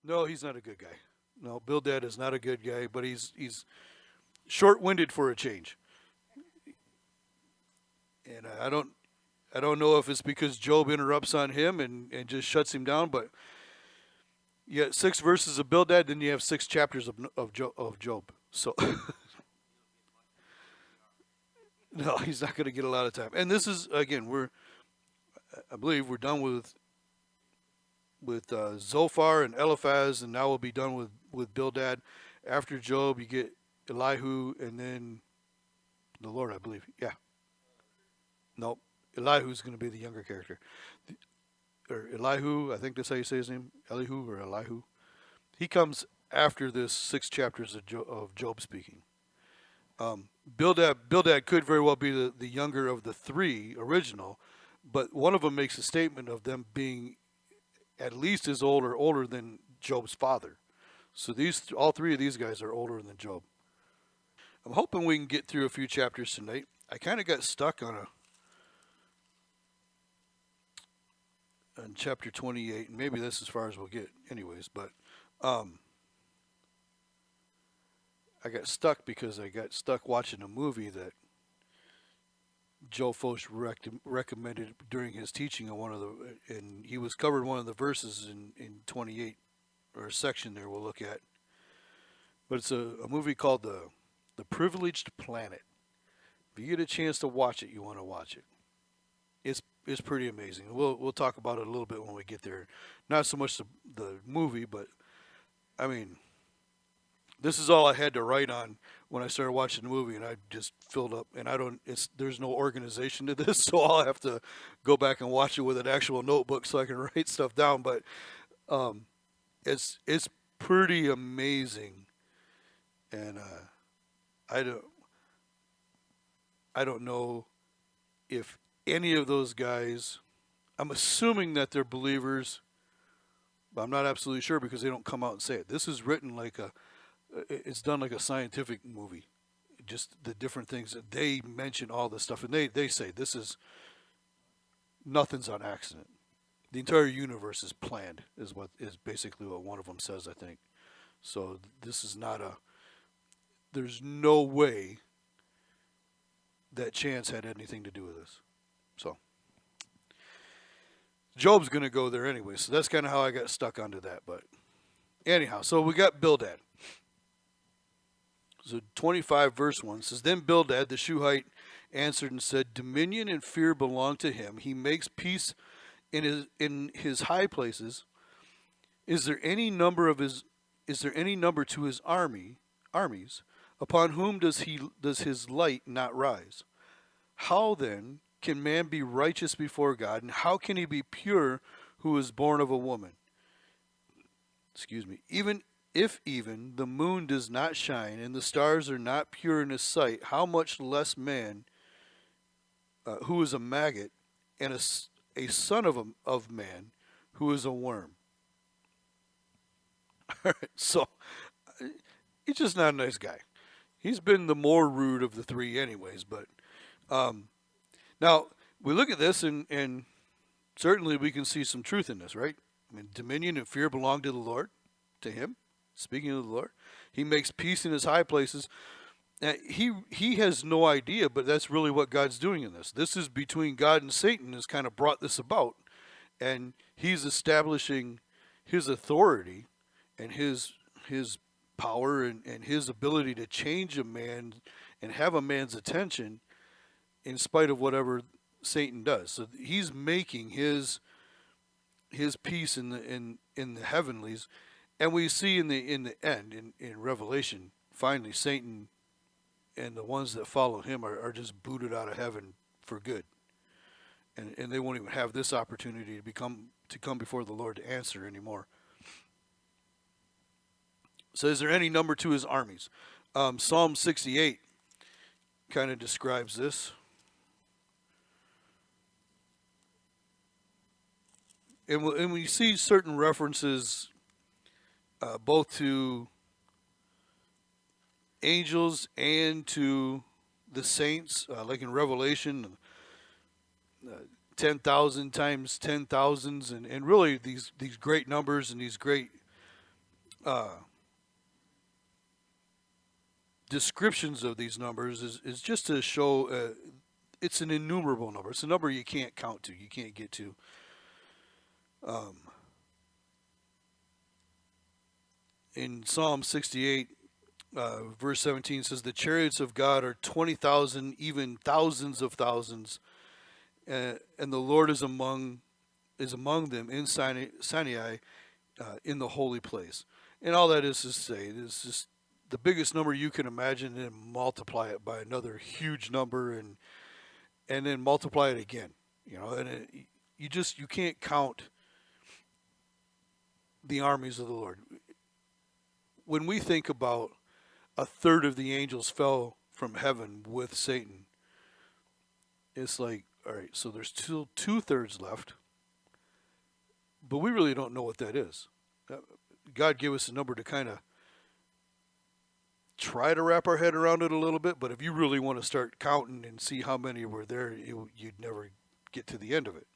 No, he's not a good guy. No, Bildad is not a good guy, but he's short-winded for a change. And I don't know if it's because Job interrupts on him and just shuts him down, but you got 6 verses of Bildad, then you have 6 chapters of Job. So no, he's not going to get a lot of time. And this is again, I believe we're done with Zophar and Eliphaz, and now we'll be done with Bildad. After Job, you get Elihu, and then the Lord, I believe. Yeah, no, Elihu's going to be the younger character, or Elihu. I think that's how you say his name, Elihu or Elihu. He comes after this 6 chapters of Job speaking. Bildad could very well be the younger of the 3 original, but one of them makes a statement of them being at least as old or older than Job's father. So all 3 of these guys are older than Job. I'm hoping we can get through a few chapters tonight. I kind of got stuck on chapter 28, and maybe that's as far as we'll get, anyways. But I got stuck because I got stuck watching a movie that Joe Focht recommended during his teaching on and he was covered one of the verses in 28, or a section there we'll look at. But it's a movie called the Privileged Planet. If you get a chance to watch it, you want to watch it. It's pretty amazing. We'll talk about it a little bit when we get there. Not so much the movie, but I mean, this is all I had to write on when I started watching the movie, and I just filled up. And there's no organization to this, so I'll have to go back and watch it with an actual notebook so I can write stuff down. But um, it's pretty amazing, and I don't I don't know if any of those guys. I'm assuming that they're believers, but I'm not absolutely sure because they don't come out and say it. This is written it's done like a scientific movie. Just the different things that they mention, all this stuff, and they say nothing's on accident. The entire universe is planned, is basically what one of them says, I think. So this is not a. There's no way that chance had anything to do with this. So Job's going to go there anyway. So that's kind of how I got stuck onto that. But anyhow, so we got Bildad. So 25 verse 1 says, Then Bildad the Shuhite answered and said, Dominion and fear belong to him. He makes peace in his high places. Is there any number to his armies? Upon whom does his light not rise? How then can man be righteous before God, and how can he be pure who is born of a woman? Excuse me. Even the moon does not shine, and the stars are not pure in his sight, how much less man, who is a maggot, and a son of man, who is a worm? All right, so he's just not a nice guy. He's been the more rude of the 3 anyways, but now we look at this and certainly we can see some truth in this, right? I mean, dominion and fear belong to the Lord, to him, speaking of the Lord. He makes peace in his high places. He has no idea, but that's really what God's doing in this. This is between God and Satan has kind of brought this about, and he's establishing his authority and his power and his ability to change a man and have a man's attention in spite of whatever Satan does. So he's making his peace in the heavenlies, and we see in the end in Revelation, finally Satan and the ones that follow him are just booted out of heaven for good, and they won't even have this opportunity to come before the Lord to answer anymore. So is there any number to his armies? Psalm 68 kind of describes this. And we see certain references both to angels and to the saints, like in Revelation, 10,000 times 10,000s, and really these great numbers and these great descriptions of these numbers is just to show it's an innumerable number. It's a number you can't count to, you can't get to. Um, in Psalm 68, verse 17 says, "The chariots of God are 20,000, even thousands of thousands, and the Lord is among them in Sinai, in the holy place." And all that is to say, it's just the biggest number you can imagine, and multiply it by another huge number, and then multiply it again. And you can't count the armies of the Lord. When we think about a third of the angels fell from heaven with Satan, it's like, all right, so there's still 2/3 left, but we really don't know what that is. God gave us a number to kind of try to wrap our head around it a little bit, but if you really want to start counting and see how many were there, you'd never get to the end of it.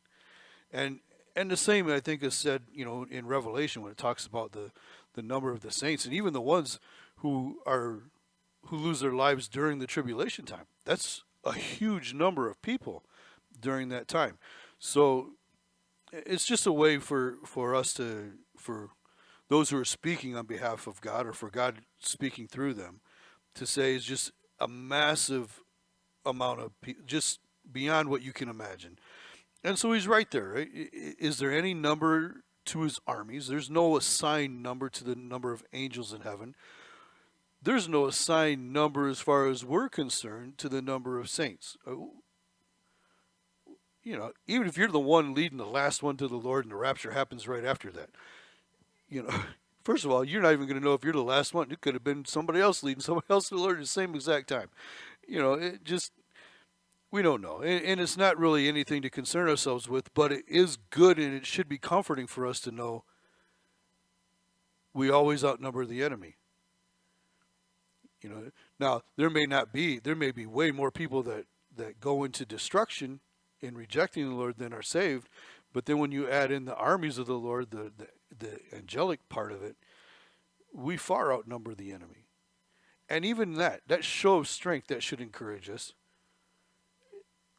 And the same, I think, is said, in Revelation when it talks about the number of the saints, and even the ones who lose their lives during the tribulation time. That's a huge number of people during that time. So it's just a way for those who are speaking on behalf of God, or for God speaking through them, to say is just a massive amount of people, just beyond what you can imagine. And so he's right there. Right? Is there any number to his armies? There's no assigned number to the number of angels in heaven. There's no assigned number, as far as we're concerned, to the number of saints. Even if you're the one leading the last one to the Lord, and the rapture happens right after that, first of all, you're not even going to know if you're the last one. It could have been somebody else leading somebody else to the Lord at the same exact time. It just, we don't know. And it's not really anything to concern ourselves with, but it is good, and it should be comforting for us to know we always outnumber the enemy. Now there may be way more people that go into destruction in rejecting the Lord than are saved, but then when you add in the armies of the Lord, the angelic part of it, we far outnumber the enemy. And even that show of strength, that should encourage us.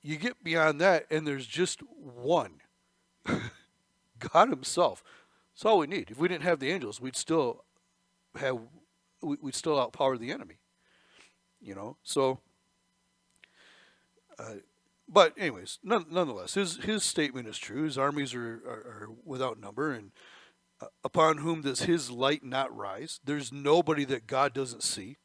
You get beyond that, and there's just one. God himself. That's all we need. If we didn't have the angels, we'd still outpower the enemy. So, but anyways, nonetheless, his statement is true. His armies are without number, and upon whom does his light not rise? There's nobody that God doesn't see.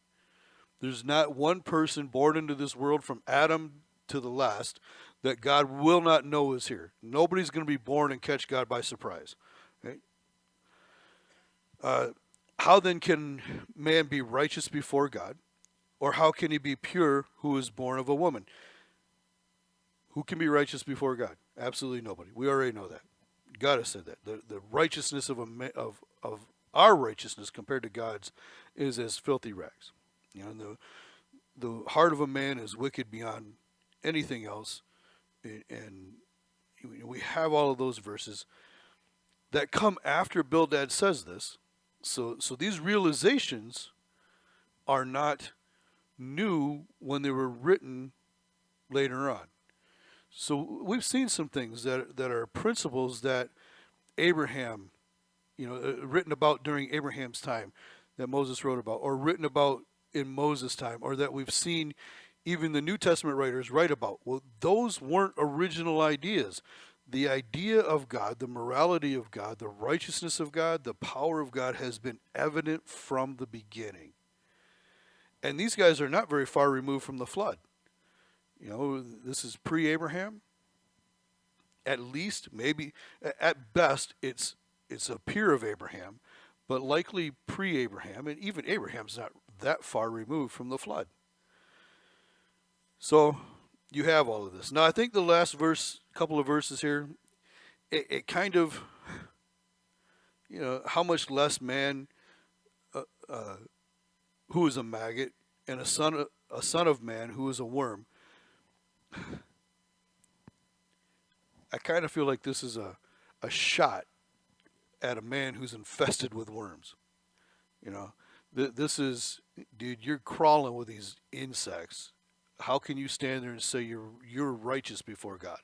There's not one person born into this world from Adam to the last that God will not know is here. Nobody's going to be born and catch God by surprise. Right? How then can man be righteous before God? Or how can he be pure who is born of a woman? Who can be righteous before God? Absolutely nobody. We already know that. God has said that. The righteousness of our righteousness compared to God's is as filthy rags. The heart of a man is wicked beyond anything else. And we have all of those verses that come after Bildad says this. So these realizations are not new when they were written later on. So we've seen some things that are principles that Abraham, written about during Abraham's time, that Moses wrote about, or written about in Moses' time, or that we've seen even the New Testament writers write about. Well, those weren't original ideas. The idea of God, the morality of God, the righteousness of God, the power of God has been evident from the beginning. And these guys are not very far removed from the flood. This is pre-Abraham. At least, maybe, at best, it's a peer of Abraham, but likely pre-Abraham, and even Abraham's not that far removed from the flood. So you have all of this. Now, I think the last couple of verses here, it kind of, how much less man who is a maggot, and a son of man who is a worm. I kind of feel like this is a shot at a man who's infested with worms. You know, this is, dude, you're crawling with these insects. How can you stand there and say you're righteous before God?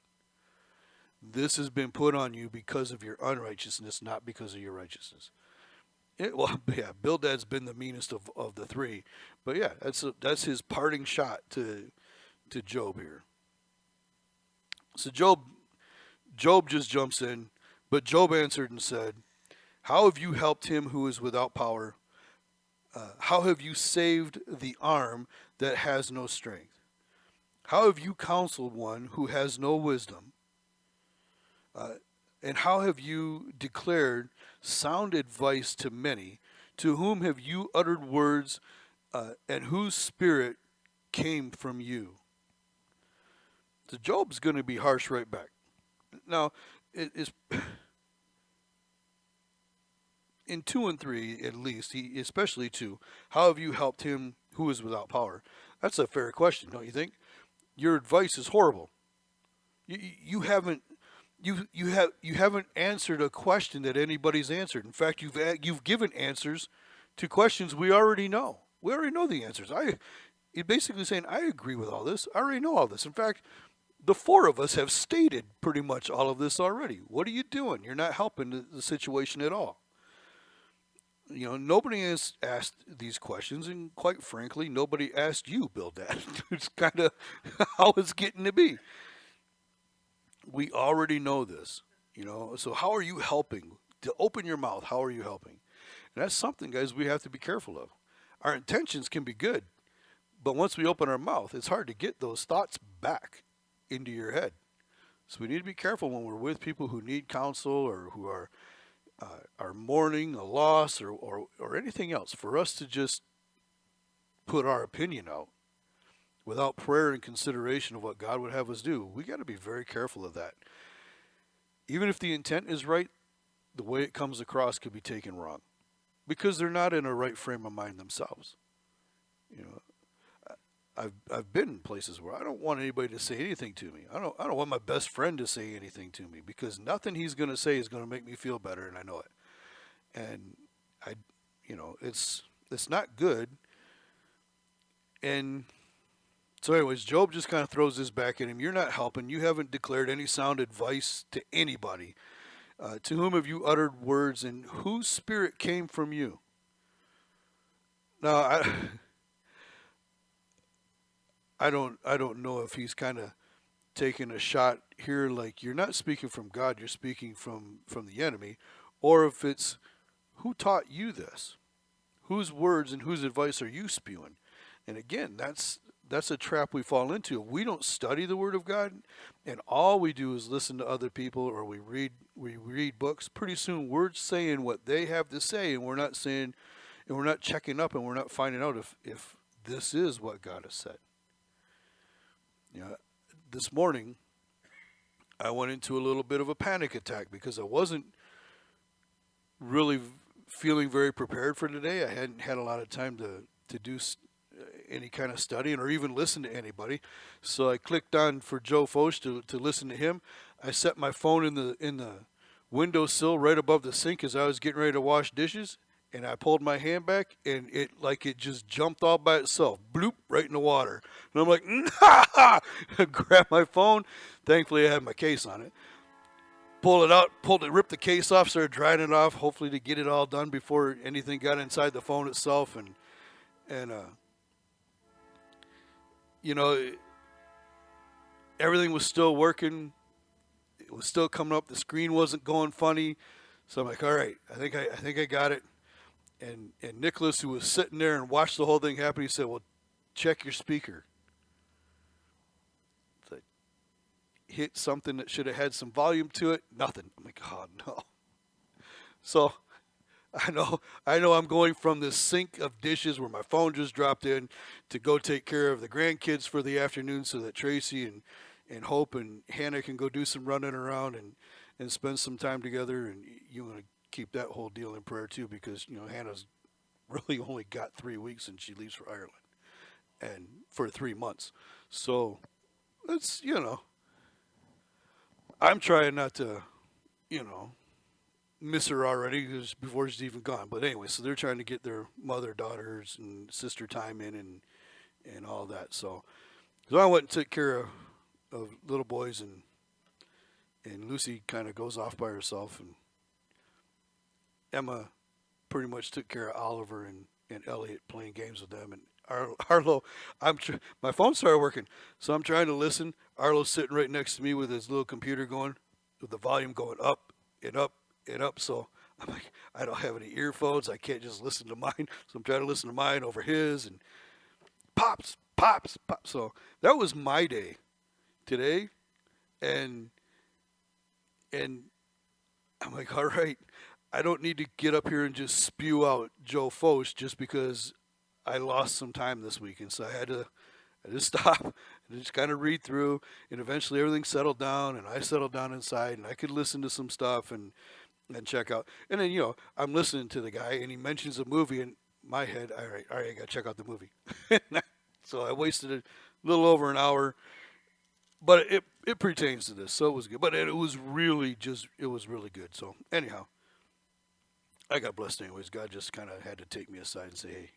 This has been put on you because of your unrighteousness, not because of your righteousness. Well, yeah, Bildad's been the meanest of the three, but yeah, that's his parting shot to Job here. So Job just jumps in, but Job answered and said, "How have you helped him who is without power? How have you saved the arm that has no strength? How have you counseled one who has no wisdom? Uh, and how have you declared sound advice to many? To whom have you uttered words, and whose spirit came from you?" So Job's going to be harsh right back. Now, it is in 2 and 3 at least, he especially 2. How have you helped him who is without power? That's a fair question, don't you think? Your advice is horrible. You haven't you haven't answered a question that anybody's answered. In fact, you've given answers to questions we already know. We already know the answers. You're basically saying I agree with all this. I already know all this. In fact, the four of us have stated pretty much all of this already. What are you doing? You're not helping the situation at all. You know, nobody has asked these questions, and quite frankly, nobody asked you, Bill Dad. It's kind of how it's getting to be. We already know this, you know. So how are you helping? To open your mouth, how are you helping? And that's something, guys, we have to be careful of. Our intentions can be good, but once we open our mouth, it's hard to get those thoughts back into your head. So we need to be careful when we're with people who need counsel or who are mourning a loss or anything else. For us to just put our opinion out without prayer and consideration of what God would have us do, we got to be very careful of that. Even if the intent is right, the way it comes across could be taken wrong because they're not in a right frame of mind themselves. You know, I've been in places where I don't want anybody to say anything to me. I don't want my best friend to say anything to me because nothing he's going to say is going to make me feel better, and I know it. And it's not good. And so, anyways, Job just kind of throws this back at him. You're not helping. You haven't declared any sound advice to anybody. To whom have you uttered words, and whose spirit came from you? Now, I don't know if he's kind of taking a shot here, like you're not speaking from God, you're speaking from the enemy, or if it's who taught you this, whose words and whose advice are you spewing? And again, that's a trap we fall into. We don't study the Word of God, and all we do is listen to other people or we read books. Pretty soon, we're saying what they have to say, and we're not saying, and we're not checking up, and we're not finding out if this is what God has said. You know, this morning, I went into a little bit of a panic attack because I wasn't really feeling very prepared for today. I hadn't had a lot of time to do any kind of studying or even listen to anybody. So I clicked on for Joe Focht to listen to him. I set my phone in the windowsill right above the sink as I was getting ready to wash dishes. And I pulled my hand back, and it just jumped all by itself, bloop, right in the water. And I'm like, ha ha! I grabbed my phone. Thankfully, I had my case on it. Pulled it out, ripped the case off, started drying it off, hopefully to get it all done before anything got inside the phone itself. And everything was still working. It was still coming up. The screen wasn't going funny. So I'm like, all right, I think I got it. And Nicholas, who was sitting there and watched the whole thing happen, he said, well, check your speaker. So hit something that should have had some volume to it. Nothing. I'm like, oh, no. So I know I'm going from this sink of dishes where my phone just dropped in to go take care of the grandkids for the afternoon so that Tracy and Hope and Hannah can go do some running around and spend some time together. And you want to keep that whole deal in prayer too, because Hannah's really only got 3 weeks and she leaves for Ireland and for 3 months. So it's I'm trying not to miss her already because before she's even gone. But anyway, so they're trying to get their mother, daughters, and sister time in and all that. So I went and took care of little boys, and Lucy kind of goes off by herself, and Emma pretty much took care of Oliver and Elliot playing games with them. And Arlo, my phone started working, so I'm trying to listen. Arlo's sitting right next to me with his little computer going, with the volume going up and up and up. So I'm like, I don't have any earphones. I can't just listen to mine. So I'm trying to listen to mine over his, and pops, pops, pops. So that was my day today, and and I'm like, all right, I don't need to get up here and just spew out Joe Focht just because I lost some time this week, and so I just stop and just kind of read through, and eventually everything settled down, and I settled down inside, and I could listen to some stuff and check out. And then I'm listening to the guy, and he mentions a movie, in my head, all right, I got to check out the movie. So I wasted a little over an hour, but it pertains to this, so it was good. But it was really good. So anyhow, I got blessed anyways. God just kind of had to take me aside and say, hey,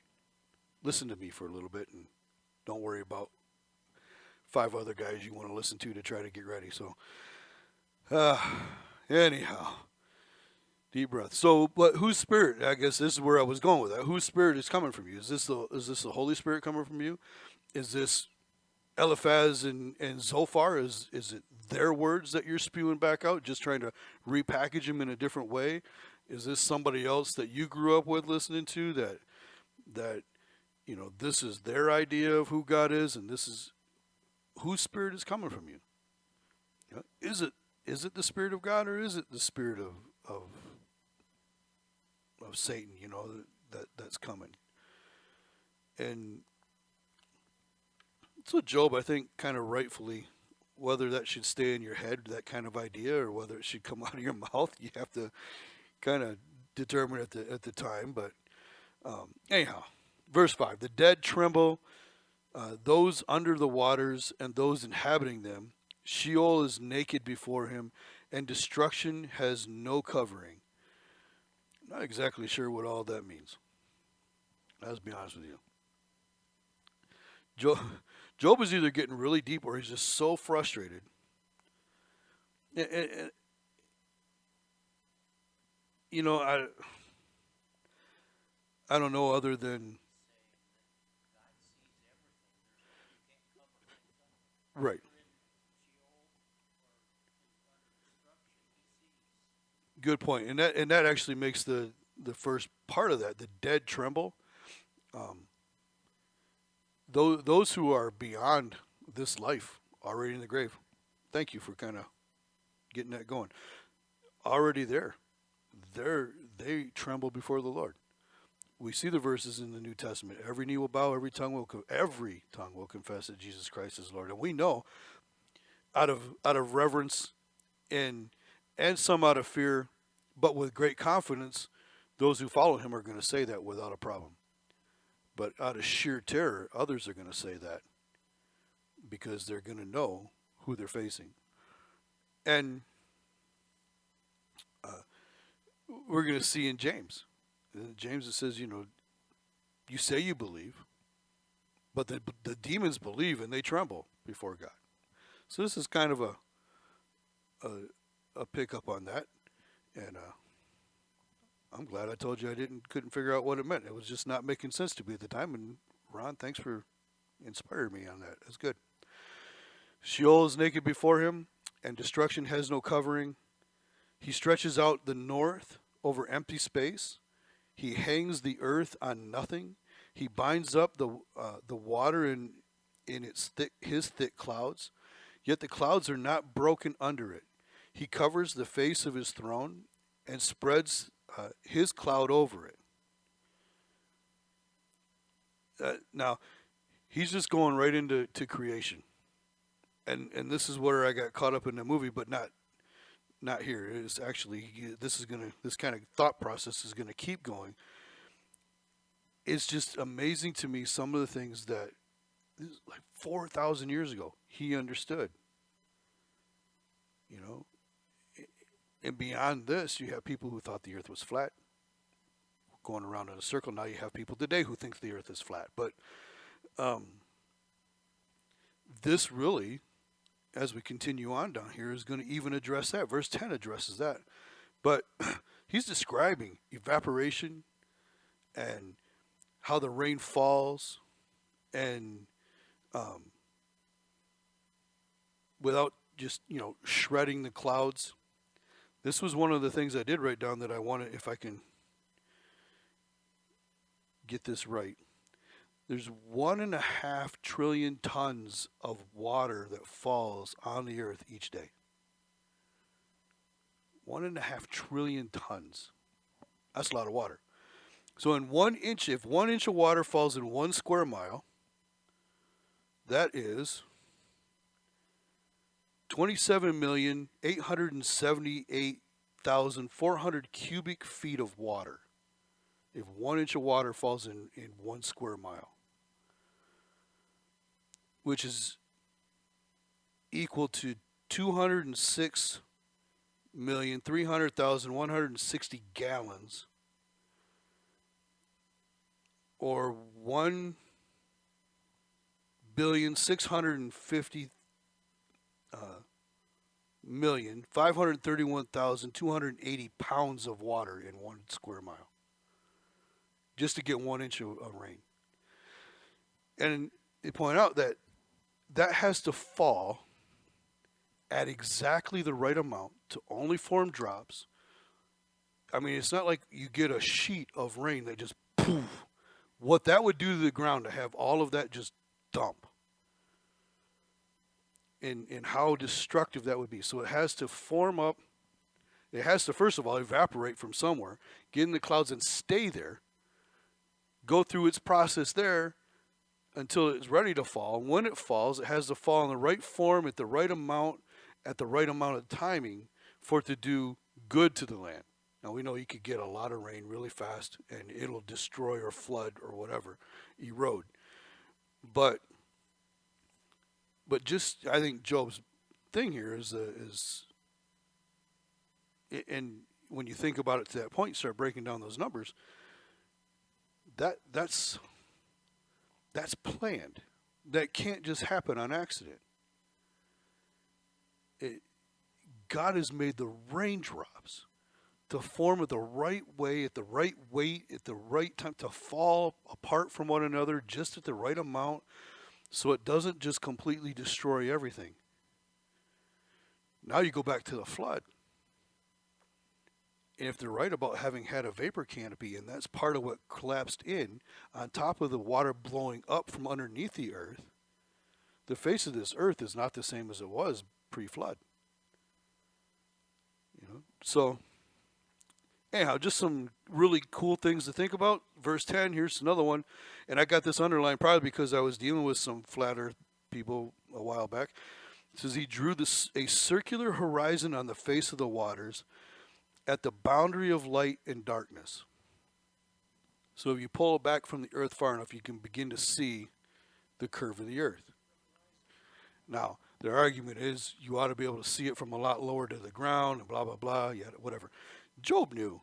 listen to me for a little bit, and don't worry about 5 other guys you want to listen to try to get ready. So anyhow, deep breath. So, but whose spirit? I guess this is where I was going with that. Whose spirit is coming from you? Is this the Holy Spirit coming from you? Is this Eliphaz and Zophar? Is it their words that you're spewing back out, just trying to repackage them in a different way? Is this somebody else that you grew up with listening to that this is their idea of who God is, and this is whose spirit is coming from you? Is it the Spirit of God, or is it the spirit of Satan? That's coming. And so Job, I think, kind of rightfully, whether that should stay in your head, that kind of idea, or whether it should come out of your mouth, you have to kind of determine at the time. But anyhow, verse 5: the dead tremble, those under the waters and those inhabiting them. Sheol is naked before him, and destruction has no covering. Not exactly sure what all that means. Let's be honest with you. Job is either getting really deep, or he's just so frustrated. And, I don't know other than right. Good point, and that actually makes the first part of that, the dead tremble. Um, those who are beyond this life, already in the grave. Thank you for kind of getting that going. Already there, they tremble before the Lord. We see the verses in the New Testament. Every knee will bow, every tongue will confess that Jesus Christ is Lord. And we know, out of reverence and some out of fear, but with great confidence, those who follow him are going to say that without a problem. But out of sheer terror, others are going to say that because they're going to know who they're facing. And we're going to see in James. James, it says, you say you believe, but the demons believe and they tremble before God. So this is kind of a pickup on that. And I'm glad I told you couldn't figure out what it meant. It was just not making sense to me at the time. And Ron, thanks for inspiring me on that. That's good. Sheol is naked before him, and destruction has no covering. He stretches out the north over empty space. He hangs the earth on nothing. He binds up the water in his thick clouds. Yet the clouds are not broken under it. He covers the face of his throne and spreads his cloud over it. Now, he's just going right into creation, and this is where I got caught up in the movie, but not here. It's actually this kind of thought process is gonna keep going. It's just amazing to me some of the things that like 4,000 years ago he understood. And beyond this, you have people who thought the earth was flat, going around in a circle. Now you have people today who think the earth is flat. But um, this really, as we continue on down here, is going to even address that. Verse 10 addresses that. But he's describing evaporation and how the rain falls, and without just, shredding the clouds. This was one of the things I did write down that I wanted, if I can get this right. There's 1.5 trillion tons of water that falls on the earth each day. 1.5 trillion tons. That's a lot of water. So in 1 inch, if 1 inch of water falls in 1 square mile, that is 27,878,400 cubic feet of water. If 1 inch of water falls in 1 square mile, which is equal to 206,300,160 gallons, or 1,650,531,280 pounds of water in 1 square mile, just to get 1 inch of rain. And they point out that has to fall at exactly the right amount to only form drops. I mean, it's not like you get a sheet of rain that just poof. What that would do to the ground to have all of that just dump. And how destructive that would be. So it has to form up. It has to, first of all, evaporate from somewhere, get in the clouds and stay there, go through its process there until it's ready to fall. When it falls, it has to fall in the right form at the right amount of timing for it to do good to the land. Now, we know you could get a lot of rain really fast and it'll destroy or flood or whatever, erode. But just, I think Job's thing here is and when you think about it to that point, you start breaking down those numbers, that's planned. That can't just happen on accident. God has made the raindrops to form it the right way, at the right weight, at the right time, to fall apart from one another just at the right amount, so it doesn't just completely destroy everything. Now you go back to the flood. And if they're right about having had a vapor canopy, and that's part of what collapsed in, on top of the water blowing up from underneath the earth, the face of this earth is not the same as it was pre-flood. So anyhow, just some really cool things to think about. Verse 10, here's another one. And I got this underlined probably because I was dealing with some flat earth people a while back. It says, he drew a circular horizon on the face of the waters at the boundary of light and darkness. So if you pull it back from the earth far enough, you can begin to see the curve of the earth. Now, their argument is you ought to be able to see it from a lot lower to the ground and blah, blah, blah, yada, whatever. Job knew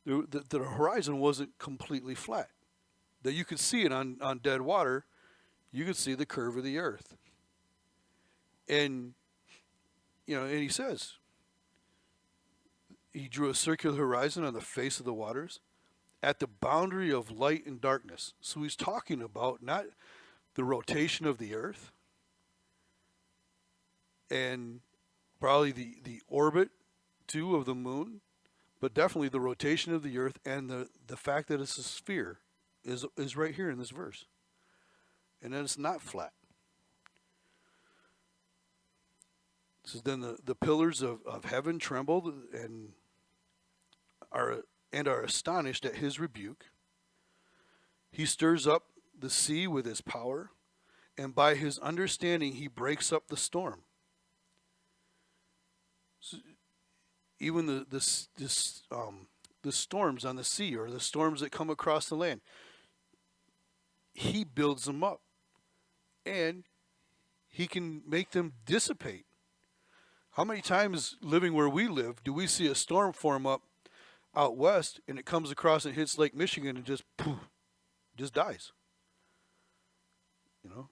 that the horizon wasn't completely flat, that you could see it on dead water. You could see the curve of the earth. And, and he says, he drew a circular horizon on the face of the waters at the boundary of light and darkness. So he's talking about not the rotation of the earth and probably the orbit too of the moon, but definitely the rotation of the earth and the fact that it's a sphere is right here in this verse. And that it's not flat. It says, then the pillars of heaven trembled and are astonished at his rebuke. He stirs up the sea with his power, and by his understanding he breaks up the storm. So even the storms on the sea, or the storms that come across the land, he builds them up, and he can make them dissipate. How many times living where we live do we see a storm form up out west and it comes across and hits Lake Michigan and just poof, just dies? You know?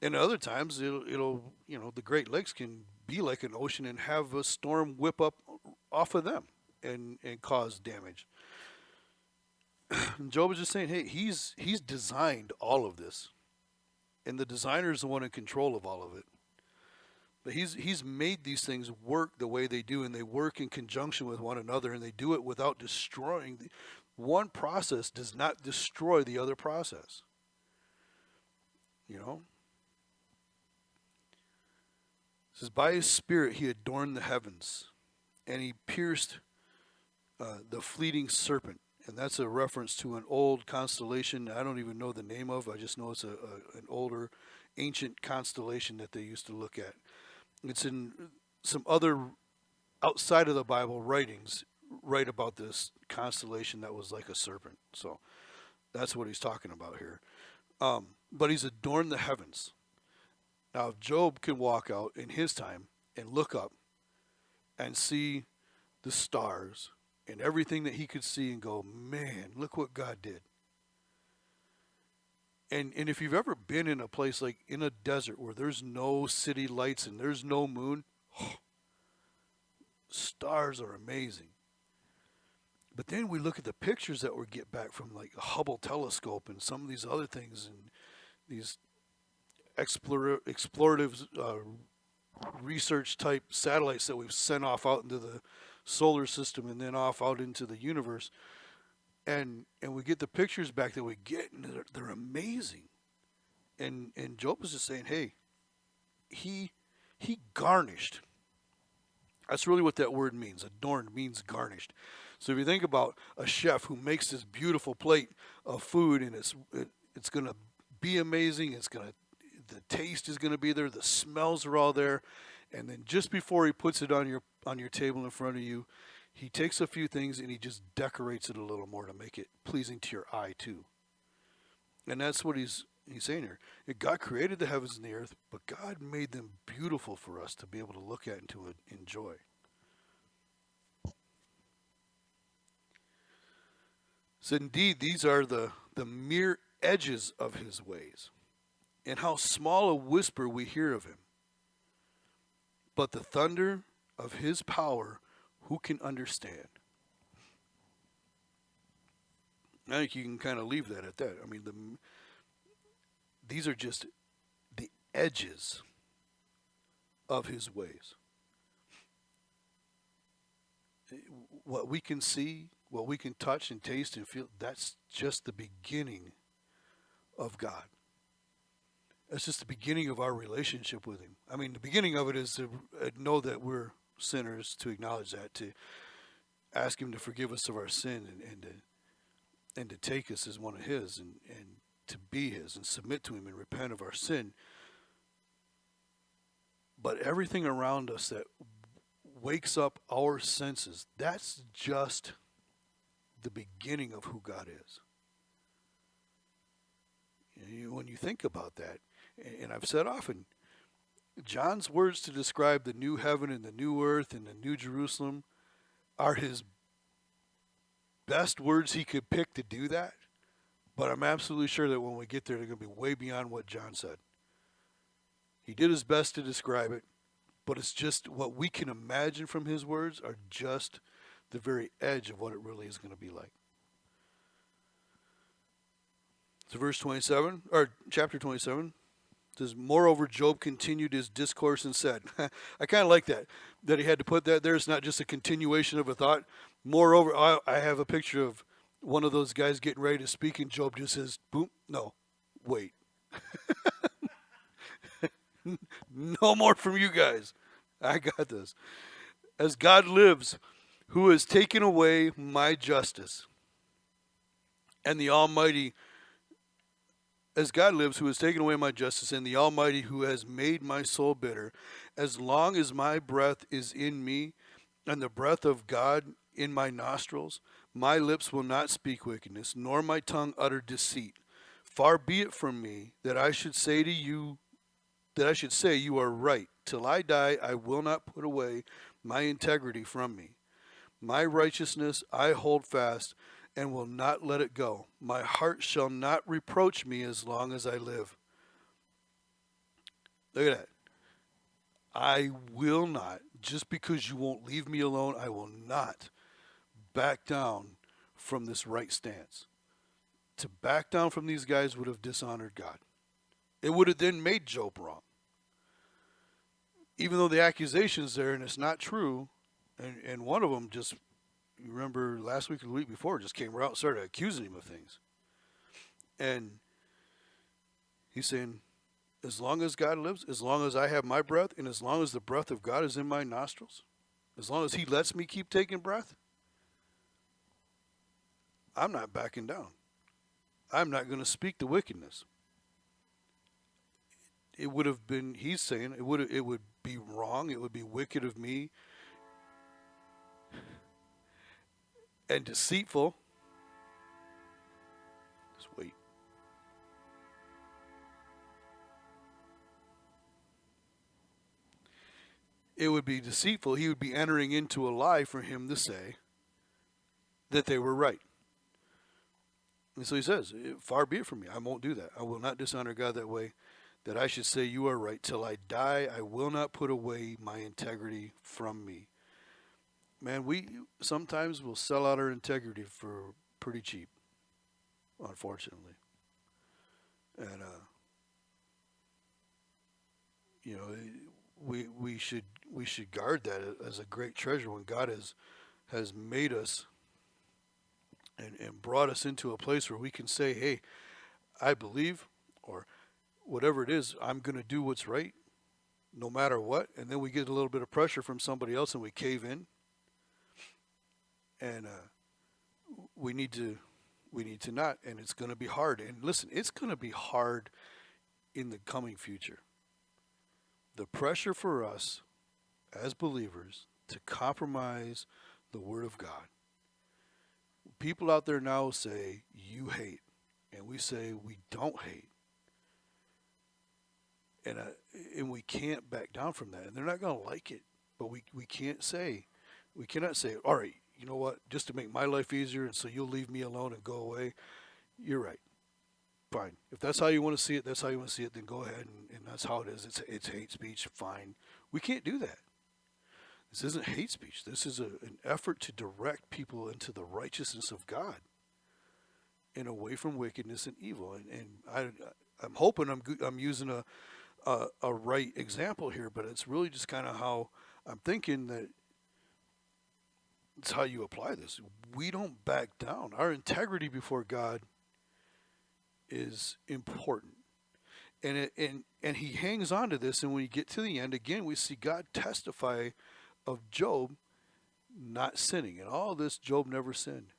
And other times it'll the Great Lakes can be like an ocean and have a storm whip up off of them and cause damage. And Job was just saying, hey, he's designed all of this. And the designer is the one in control of all of it. But he's made these things work the way they do, and they work in conjunction with one another, and they do it without destroying. One process does not destroy the other process. You know? It says, by his spirit he adorned the heavens, and he pierced the fleeting serpent. And that's a reference to an old constellation I don't even know the name of. I just know it's an older, ancient constellation that they used to look at. It's in some other outside of the Bible writings write about this constellation that was like a serpent. So that's what he's talking about here. But he's adorned the heavens. Now, if Job can walk out in his time and look up and see the stars and everything that he could see and go, man, look what God did. And if you've ever been in a place like in a desert where there's no city lights and there's no moon, stars are amazing. But then we look at the pictures that we get back from like a Hubble telescope and some of these other things and these explorative research type satellites that we've sent off out into the solar system and then off out into the universe. And we get the pictures back that we get, and they're amazing. And Job was just saying, hey, he garnished. That's really what that word means. Adorned means garnished. So if you think about a chef who makes this beautiful plate of food, and it's going to be amazing. The taste is going to be there. The smells are all there. And then just before he puts it on your table in front of you, he takes a few things and he just decorates it a little more to make it pleasing to your eye too. And that's what he's saying here. God created the heavens and the earth, but God made them beautiful for us to be able to look at and to enjoy. So indeed, these are the mere edges of his ways, and how small a whisper we hear of him. But the thunder of his power, who can understand? I think you can kind of leave that at that. I mean, these are just the edges of his ways. What we can see, what we can touch and taste and feel, that's just the beginning of God. That's just the beginning of our relationship with him. I mean, the beginning of it is to know that we're sinners, to acknowledge that, to ask him to forgive us of our sin and to take us as one of his and to be his and submit to him and repent of our sin. But everything around us that wakes up our senses, that's just the beginning of who God is. When you think about that, and I've said often, John's words to describe the new heaven and the new earth and the new Jerusalem are his best words he could pick to do that. But I'm absolutely sure that when we get there, they're going to be way beyond what John said. He did his best to describe it, but it's just what we can imagine from his words are just the very edge of what it really is going to be like. So verse 27, or chapter 27, says, moreover, Job continued his discourse and said, I kind of like that he had to put that there. It's not just a continuation of a thought. Moreover, I have a picture of one of those guys getting ready to speak, and Job just says, boom, no, wait. No more from you guys. I got this. As God lives, who has taken away my justice, and the Almighty, as God lives, who has taken away my justice, and the Almighty, who has made my soul bitter, as long as my breath is in me, and the breath of God in my nostrils, my lips will not speak wickedness, nor my tongue utter deceit. Far be it from me that I should say to you that I should say you are right. Till I die, I will not put away my integrity from me. My righteousness I hold fast and will not let it go. My heart shall not reproach me as long as I live. Look at that. I will not, just because you won't leave me alone, I will not back down from this right stance. To back down from these guys would have dishonored God. It would have then made Job wrong. Even though the accusation's there and it's not true, and one of them just, you remember last week or the week before, just came out and started accusing him of things. And he's saying, as long as God lives, as long as I have my breath, and as long as the breath of God is in my nostrils, as long as he lets me keep taking breath, I'm not backing down. I'm not going to speak the wickedness. It would have been, he's saying, it would be wrong, it would be wicked of me and deceitful. Just wait. It would be deceitful. He would be entering into a lie for him to say that they were right. And so he says, far be it from me. I won't do that. I will not dishonor God that way, that I should say you are right. Till I die, I will not put away my integrity from me. Man, we sometimes will sell out our integrity for pretty cheap, unfortunately. And, you know, we should guard that as a great treasure when God has made us and brought us into a place where we can say, hey, I believe, or whatever it is, I'm going to do what's right no matter what. And then we get a little bit of pressure from somebody else and we cave in. And we need to not, and it's going to be hard. And listen, it's going to be hard in the coming future. The pressure for us as believers to compromise the Word of God. People out there now say, you hate. And we say, we don't hate. And we can't back down from that. And they're not going to like it. But we cannot say, all right, you know what, just to make my life easier and so you'll leave me alone and go away. You're right. Fine. If that's how you want to see it, that's how you want to see it, then go ahead, and that's how it is. It's hate speech. Fine. We can't do that. This isn't hate speech. This is an effort to direct people into the righteousness of God and away from wickedness and evil. And I'm hoping I'm using a right example here, but it's really just kind of how I'm thinking that it's how you apply this. We don't back down. Our integrity before God is important. And he hangs on to this, and when we get to the end, again, we see God testify of Job not sinning. And all this, Job never sinned.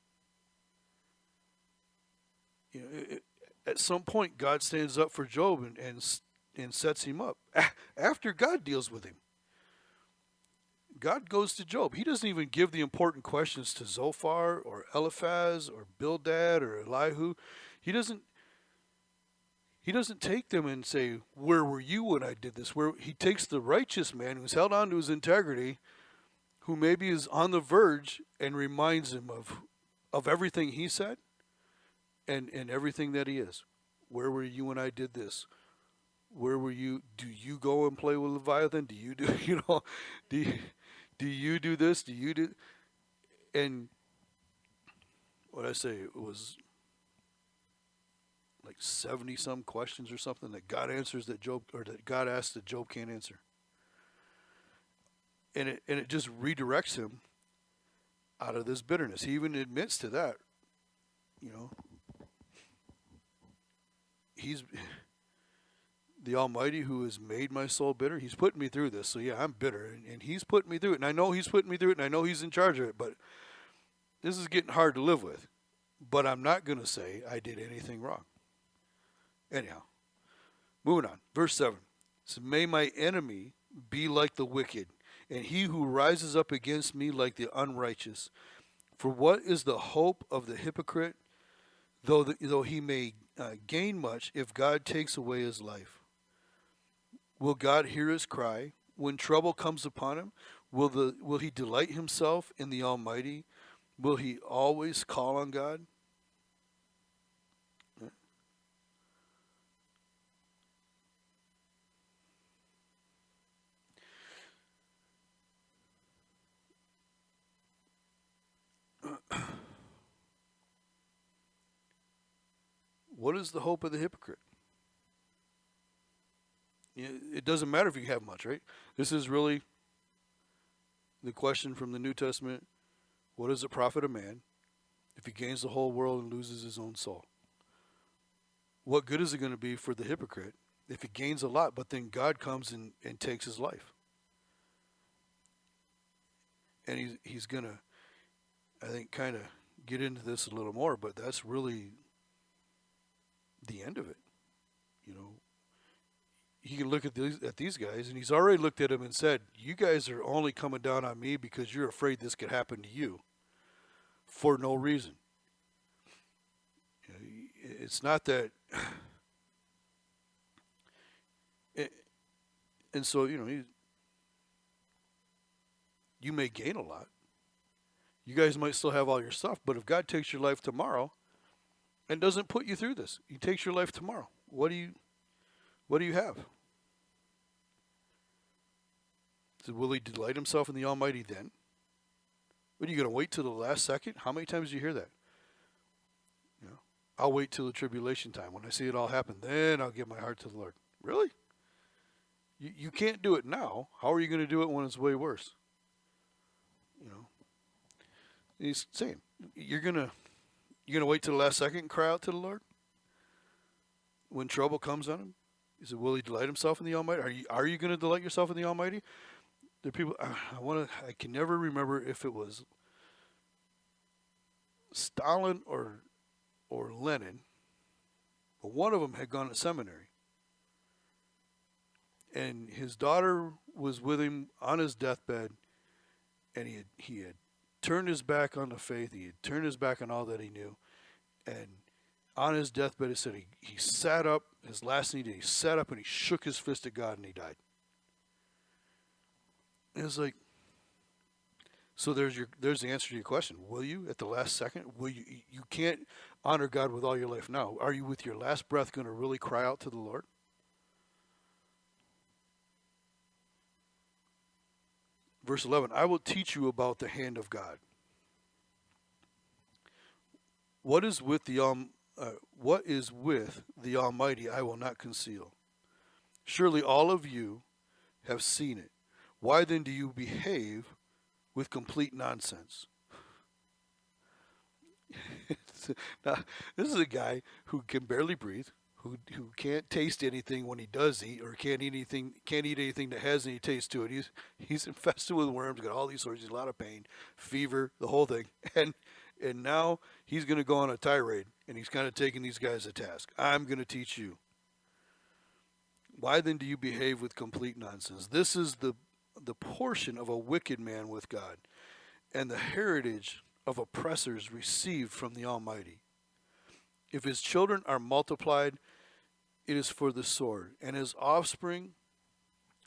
You know, at some point, God stands up for Job and sets him up. After God deals with him, God goes to Job. He doesn't even give the important questions to Zophar or Eliphaz or Bildad or Elihu. He doesn't take them and say, where were you when I did this? Where he takes the righteous man who's held on to his integrity, who maybe is on the verge, and reminds him of everything he said and everything that he is. Where were you when I did this? Where were you? Do you go and play with Leviathan? Do you do, do you do this? Do you do? And what I say, it was like 70 some questions or something that God answers that God asks that Job can't answer. And it just redirects him out of this bitterness. He even admits to that. You know, he's the Almighty who has made my soul bitter. He's putting me through this. So yeah, I'm bitter, and he's putting me through it. And I know he's putting me through it, and I know he's in charge of it, but this is getting hard to live with. But I'm not going to say I did anything wrong. Anyhow, moving on. Verse 7 says, may my enemy be like the wicked, and he who rises up against me like the unrighteous. For what is the hope of the hypocrite, though he may gain much, if God takes away his life? Will God hear his cry when trouble comes upon him? Will he delight himself in the Almighty? Will he always call on God? What is the hope of the hypocrite? It doesn't matter if you have much, right? This is really the question from the New Testament. What does it profit a man if he gains the whole world and loses his own soul? What good is it going to be for the hypocrite if he gains a lot, but then God comes and takes his life? And he's going to, I think, kind of get into this a little more, but that's really the end of it. You know, he can look at these guys, and he's already looked at them and said, you guys are only coming down on me because you're afraid this could happen to you for no reason. You know, it's not that. And so, you know, you may gain a lot. You guys might still have all your stuff, but if God takes your life tomorrow and doesn't put you through this, he takes your life tomorrow, what do you have? So will he delight himself in the Almighty then? What, are you going to wait till the last second? How many times do you hear that? You know, I'll wait till the tribulation time. When I see it all happen, then I'll give my heart to the Lord. Really? You can't do it now. How are you going to do it when it's way worse? You know, he's saying you're gonna wait till the last second and cry out to the Lord when trouble comes on him. He said, "Will he delight himself in the Almighty?" Are you going to delight yourself in the Almighty? There are people. I can never remember if it was Stalin or Lenin, but one of them had gone to seminary, and his daughter was with him on his deathbed, and he had turned his back on the faith. He had turned his back on all that he knew, and on his deathbed, he said he sat up. His last thing he did, he sat up and he shook his fist at God, and he died. And it's like, so there's the answer to your question. Will you at the last second? Will you? You can't honor God with all your life now. Are you with your last breath going to really cry out to the Lord? Verse 11, I will teach you about the hand of God. What is with the Almighty I will not conceal. Surely all of you have seen it. Why then do you behave with complete nonsense? Now, this is a guy who can barely breathe, who can't taste anything when he does eat, or can't eat anything that has any taste to it. He's infested with worms, got all these sorts, he's in a lot of pain, fever, the whole thing. And now he's going to go on a tirade, and he's kind of taking these guys to task. I'm going to teach you. Why then do you behave with complete nonsense? This is the portion of a wicked man with God, and the heritage of oppressors received from the Almighty. If his children are multiplied, it is for the sword, and his offspring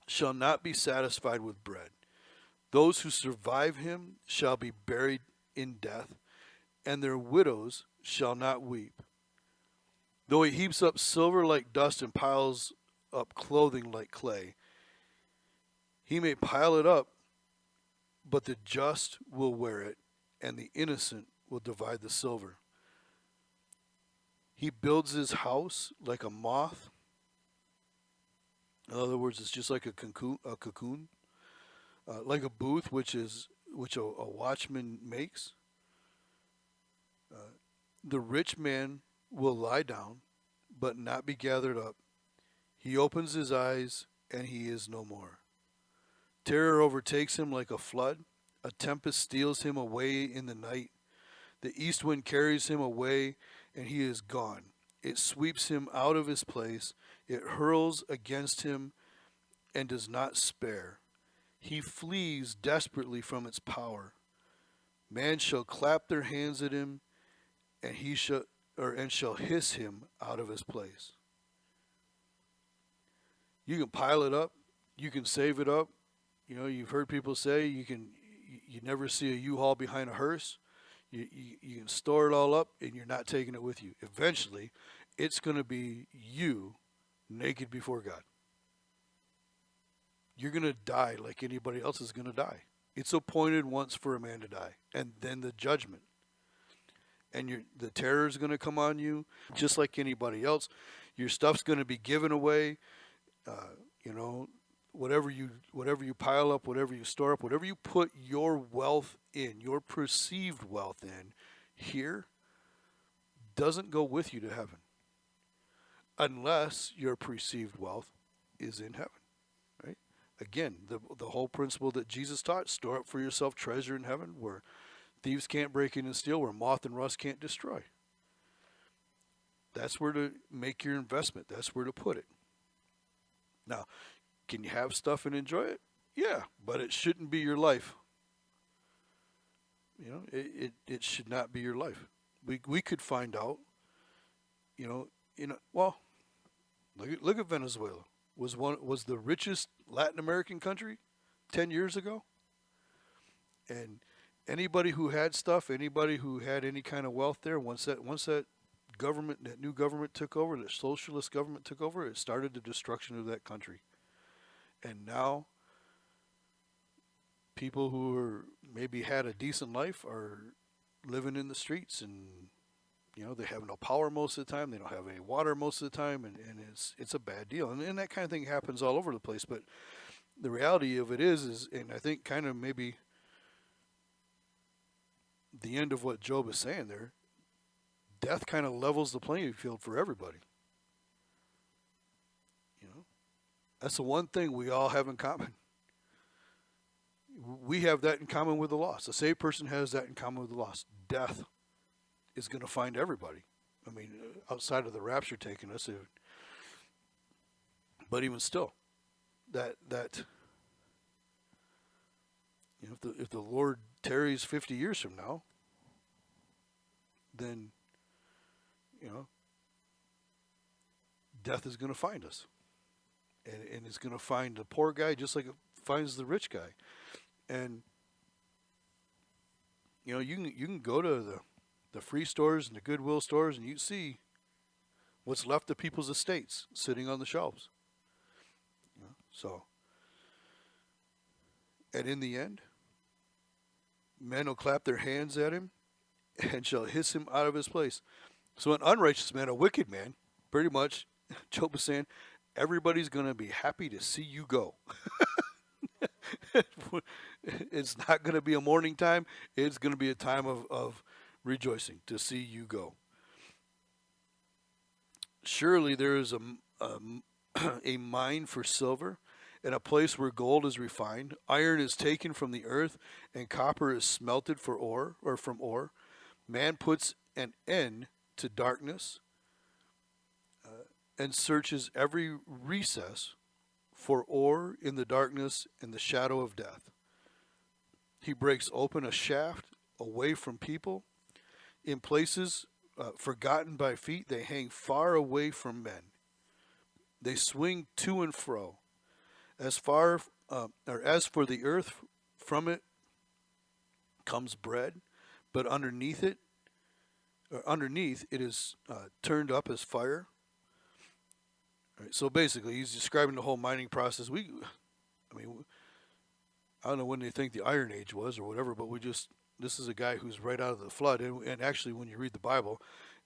shall not be satisfied with bread. Those who survive him shall be buried in death, and their widows shall not weep. Though he heaps up silver like dust and piles up clothing like clay, he may pile it up, but the just will wear it, and the innocent will divide the silver. He builds his house like a moth. In other words, it's just like a cocoon, like a booth which a watchman makes. The rich man will lie down, but not be gathered up. He opens his eyes, and he is no more. Terror overtakes him like a flood. A tempest steals him away in the night. The east wind carries him away, and he is gone. It sweeps him out of his place. It hurls against him and does not spare. He flees desperately from its power. Man shall clap their hands at him, and shall hiss him out of his place. You can pile it up. You can save it up. You know, you've heard people say you never see a U-Haul behind a hearse. You can store it all up and you're not taking it with you. Eventually, it's going to be you naked before God. You're going to die like anybody else is going to die. It's appointed once for a man to die, and then the judgment. And the terror is going to come on you just like anybody else. Your stuff's going to be given away. You know, whatever you pile up, whatever you store up, whatever you put your wealth in, your perceived wealth in, here, doesn't go with you to heaven, unless your perceived wealth is in heaven. Right? Again, the whole principle that Jesus taught: store up for yourself treasure in heaven, where thieves can't break in and steal, where moth and rust can't destroy. That's where to make your investment. That's where to put it. Now, can you have stuff and enjoy it? Yeah, but it shouldn't be your life. You know, it should not be your life. We could find out. Well, look at Venezuela. Was the richest Latin American country 10 years ago. And anybody who had stuff, anybody who had any kind of wealth there, once that new government took over, the socialist government took over, it started the destruction of that country. And now, people who maybe had a decent life are living in the streets, and they have no power most of the time. They don't have any water most of the time, and it's a bad deal. And that kind of thing happens all over the place. But the reality of it is, and I think kind of maybe the end of what Job is saying there, death kind of levels the playing field for everybody. That's the one thing we all have in common. We have that in common with the lost. A saved person has that in common with the lost. Death is going to find everybody. I mean, outside of the rapture taking us, but even still, that if the Lord tarries 50 years from now, then death is going to find us. And it's going to find the poor guy just like it finds the rich guy. And you can go to the free stores and the Goodwill stores, and you see what's left of people's estates sitting on the shelves. So, and in the end, men will clap their hands at him and shall hiss him out of his place. So an unrighteous man, a wicked man, pretty much, Job is saying, everybody's going to be happy to see you go. It's not going to be a mourning time. It's going to be a time of rejoicing to see you go. Surely there is a mine for silver, and a place where gold is refined. Iron is taken from the earth, and copper is smelted for ore, or from ore. Man puts an end to darkness, and searches every recess for ore in the darkness and the shadow of death. He breaks open a shaft away from people. In places forgotten by feet, they hang far away from men. They swing to and fro. As for the earth, from it comes bread, but underneath it is turned up as fire. Right, so basically, he's describing the whole mining process. I don't know when they think the Iron Age was or whatever, but this is a guy who's right out of the flood. And actually, when you read the Bible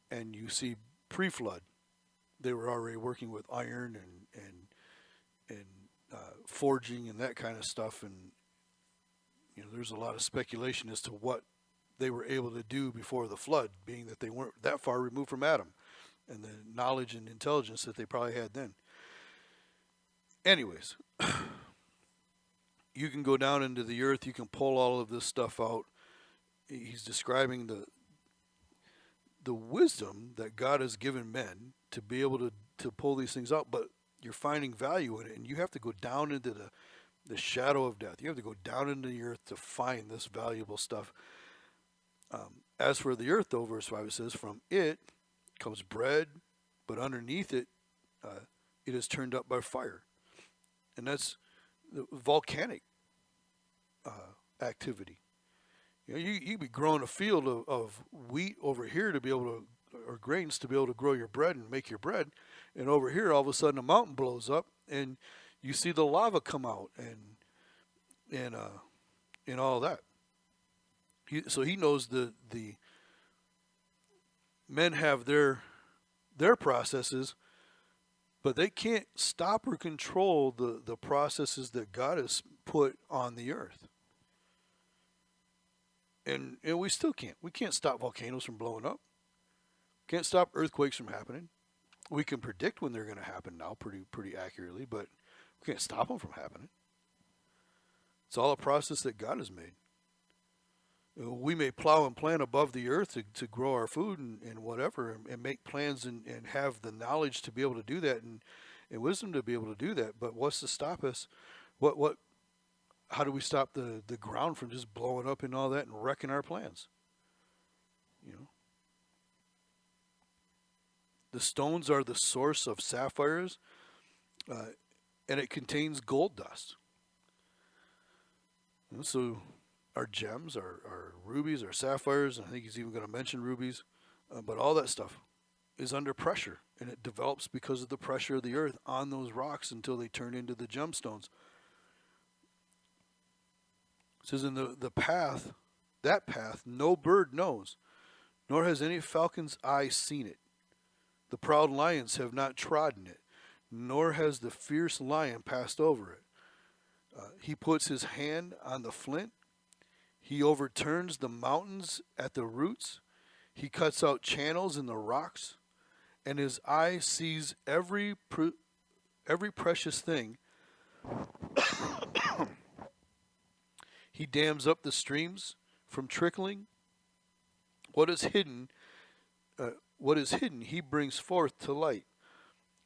and you see pre-flood, they were already working with iron and forging and that kind of stuff. And there's a lot of speculation as to what they were able to do before the flood, being that they weren't that far removed from Adam and the knowledge and intelligence that they probably had then. Anyways, you can go down into the earth, you can pull all of this stuff out. He's describing the wisdom that God has given men to be able to pull these things out, but you're finding value in it, and you have to go down into the shadow of death. You have to go down into the earth to find this valuable stuff. As for the earth, though, verse 5, it says, from it comes bread, but underneath it, it is turned up by fire. and that's the volcanic activity. You know, you be growing a field of wheat over here to be able to, or grains to be able to grow your bread and make your bread, and over here all of a sudden a mountain blows up and you see the lava come out and and all that. So he knows the men have their processes, but they can't stop or control the processes that God has put on the earth. And we still can't. We can't stop volcanoes from blowing up. Can't stop earthquakes from happening. We can predict when they're going to happen now pretty accurately, but we can't stop them from happening. It's all a process that God has made. We may plow and plant above the earth to grow our food and whatever, and make plans and have the knowledge to be able to do that and wisdom to be able to do that. But what's to stop us? How do we stop the ground from just blowing up and all that and wrecking our plans? You know, the stones are the source of sapphires, and it contains gold dust. And so our gems, our rubies, our sapphires, and I think he's even going to mention rubies, but all that stuff is under pressure, and it develops because of the pressure of the earth on those rocks until they turn into the gemstones. It says in the path, that path, no bird knows, nor has any falcon's eye seen it. The proud lions have not trodden it, nor has the fierce lion passed over it. He puts his hand on the flint. He overturns the mountains at the roots. He cuts out channels in the rocks, and his eye sees every precious thing. He dams up the streams from trickling. What is hidden, he brings forth to light.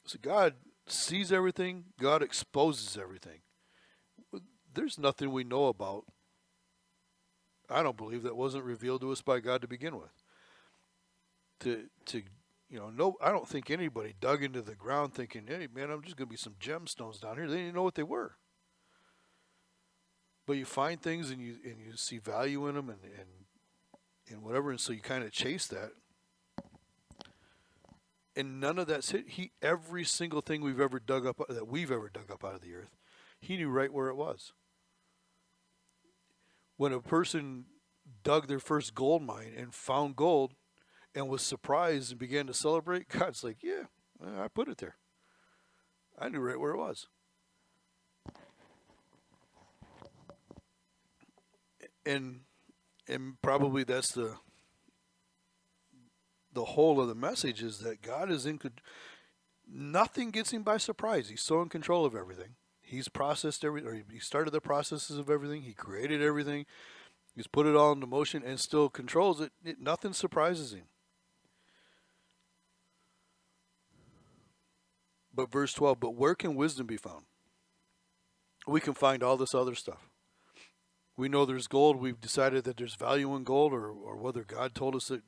So God sees everything. God exposes everything. There's nothing we know about, I don't believe, that wasn't revealed to us by God to begin with. I don't think anybody dug into the ground thinking, hey man, I'm just going to be some gemstones down here. They didn't know what they were. But you find things and you see value in them and whatever, and so you kind of chase that. And none of that's hit. Every single thing we've ever dug up out of the earth, he knew right where it was. When a person dug their first gold mine and found gold and was surprised and began to celebrate, God's like, yeah, I put it there. I knew right where it was. And probably that's the whole of the message, is that God is in control. Nothing gets him by surprise. He's so in control of everything. He's processed everything, or he started the processes of everything. He created everything. He's put it all into motion and still controls it. Nothing surprises him. But verse 12, but where can wisdom be found? We can find all this other stuff. We know there's gold. We've decided that there's value in gold, or whether God told us that,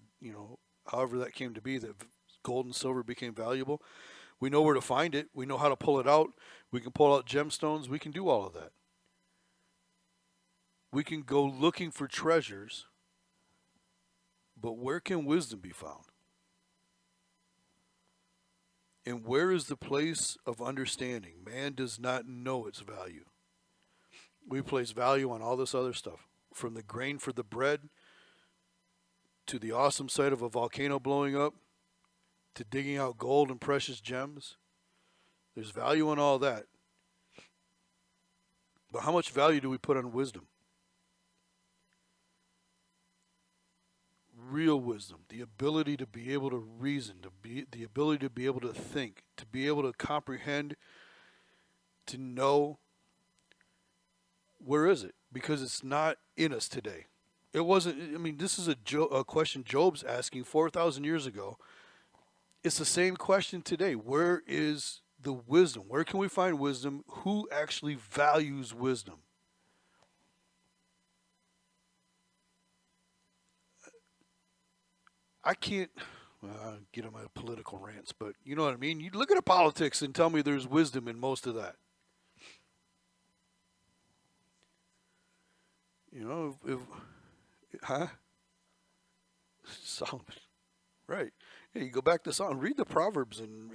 however that came to be, that gold and silver became valuable. We know where to find it. We know how to pull it out. We can pull out gemstones. We can do all of that. We can go looking for treasures, but where can wisdom be found? And where is the place of understanding? Man does not know its value. We place value on all this other stuff, from the grain for the bread, to the awesome sight of a volcano blowing up, to digging out gold and precious gems. There's value in all that. But how much value do we put on wisdom? Real wisdom, the ability to be able to reason, the ability to be able to think, to be able to comprehend, to know. Where is it? Because it's not in us today. It wasn't. I mean, this is a question Job's asking 4,000 years ago. It's the same question today. Where is the wisdom? Where can we find wisdom? Who actually values wisdom? I can't get on my political rants, but you know what I mean? You look at the politics and tell me there's wisdom in most of that. You know, huh? Solomon, right? Yeah, you go back to Solomon, read the Proverbs and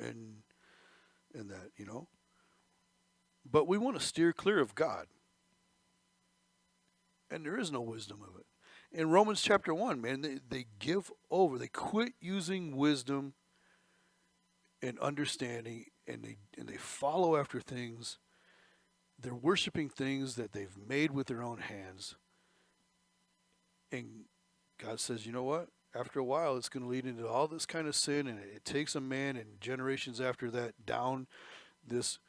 that, you know. But we want to steer clear of God, and there is no wisdom of it. In Romans chapter 1, man, they give over. They quit using wisdom and understanding, and they follow after things. They're worshiping things that they've made with their own hands. And God says, you know what? After a while, it's going to lead into all this kind of sin, and it takes a man and generations after that down this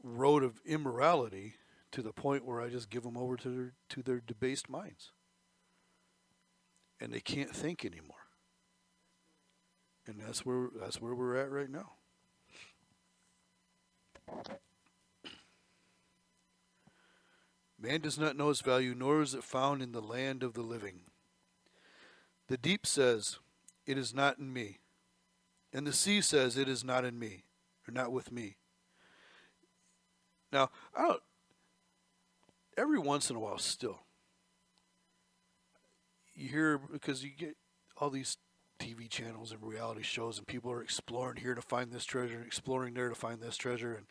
road of immorality to the point where I just give them over to their debased minds, and they can't think anymore. And that's where we're at right now. Man does not know its value, nor is it found in the land of the living. The deep says, it is not in me. And the sea says, it is not in me, or not with me. Now, every once in a while still, you hear, because you get all these TV channels and reality shows, and people are exploring here to find this treasure, and exploring there to find this treasure, and